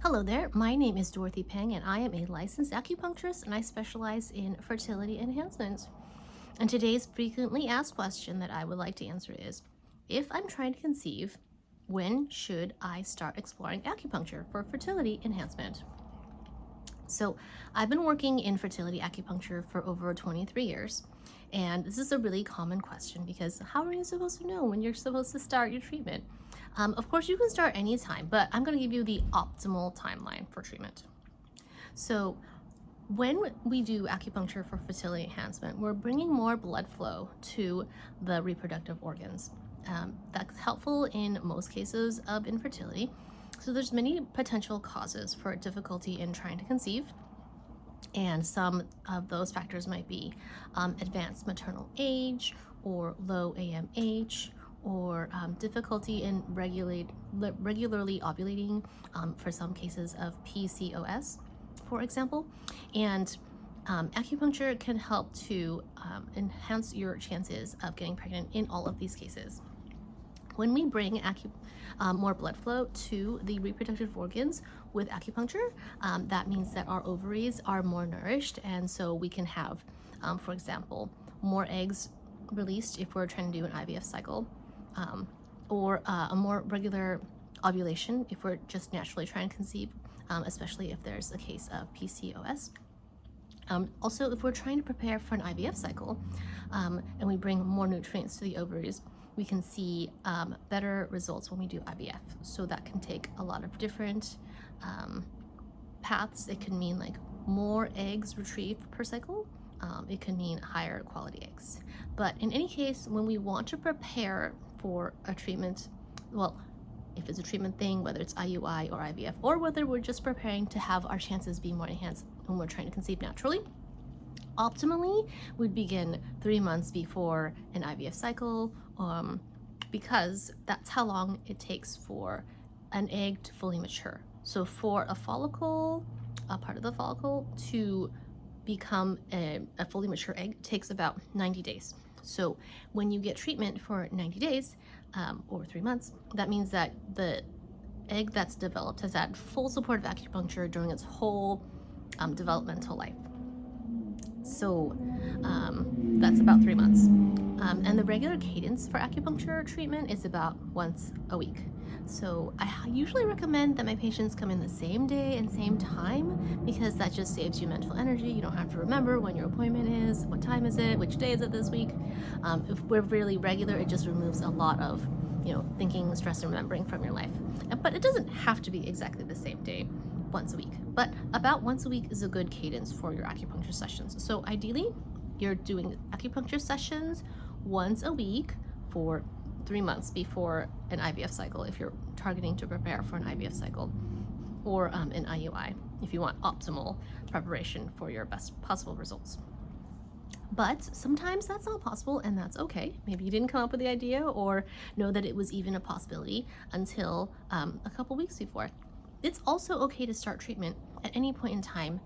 Hello there, my name is Dorothy Pang and I am a licensed acupuncturist and I specialize in fertility enhancement. And today's frequently asked question that I would like to answer is, if I'm trying to conceive, when should I start exploring acupuncture for fertility enhancement? So I've been working in fertility acupuncture for over 23 years. And this is a really common question because how are you supposed to know when you're supposed to start your treatment? Of course, you can start anytime, but I'm going to give you the optimal timeline for treatment. So when we do acupuncture for fertility enhancement, we're bringing more blood flow to the reproductive organs. That's helpful in most cases of infertility. So there's many potential causes for difficulty in trying to conceive. And some of those factors might be advanced maternal age or low AMH or difficulty in regularly ovulating for some cases of PCOS, for example. And acupuncture can help to enhance your chances of getting pregnant in all of these cases. When we bring more blood flow to the reproductive organs with acupuncture, that means that our ovaries are more nourished, and so we can have, for example, more eggs released if we're trying to do an IVF cycle, or a more regular ovulation if we're just naturally trying to conceive, especially if there's a case of PCOS. Also, if we're trying to prepare for an IVF cycle and we bring more nutrients to the ovaries, we can see better results when we do IVF. So that can take a lot of different paths. It can mean like more eggs retrieved per cycle. It can mean higher quality eggs. But in any case, when we want to prepare for a treatment, well, if it's a treatment thing, whether it's IUI or IVF, or whether we're just preparing to have our chances be more enhanced when we're trying to conceive naturally, optimally, we'd begin 3 months before an IVF cycle, because that's how long it takes for an egg to fully mature. So for a follicle, a part of the follicle to become a fully mature egg takes about 90 days. So when you get treatment for 90 days or 3 months, that means that the egg that's developed has had full support of acupuncture during its whole developmental life. So that's about 3 months. And the regular cadence for acupuncture treatment is about once a week. So I usually recommend that my patients come in the same day and same time because that just saves you mental energy. You don't have to remember when your appointment is, what time is it, which day is it this week. If we're really regular, it just removes a lot of thinking, stress, and remembering from your life. But it doesn't have to be exactly the same day once a week. But about once a week is a good cadence for your acupuncture sessions. So ideally, you're doing acupuncture sessions once a week for 3 months before an IVF cycle if you're targeting to prepare for an IVF cycle, or an IUI if you want optimal preparation for your best possible results. But sometimes that's not possible, and that's okay. Maybe you didn't come up with the idea or know that it was even a possibility until a couple weeks before. It's also okay to start treatment at any point in time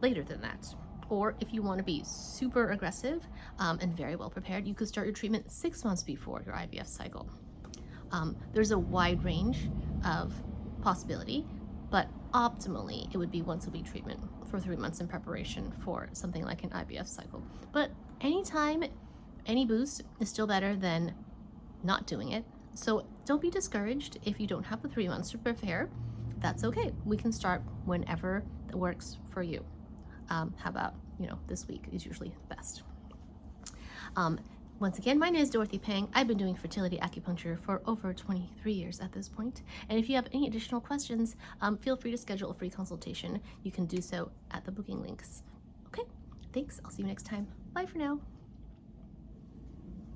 later than that. Or if you want to be super aggressive and very well prepared, you could start your treatment 6 months before your IVF cycle. There's a wide range of possibility, but optimally it would be once a week treatment for 3 months in preparation for something like an IVF cycle. But anytime, any boost is still better than not doing it. So don't be discouraged if you don't have the 3 months to prepare. That's okay. We can start whenever that works for you. How about, this week is usually best. Once again, my name is Dorothy Pang. I've been doing fertility acupuncture for over 23 years at this point. And if you have any additional questions, feel free to schedule a free consultation. You can do so at the booking links. Okay, thanks. I'll see you next time. Bye for now.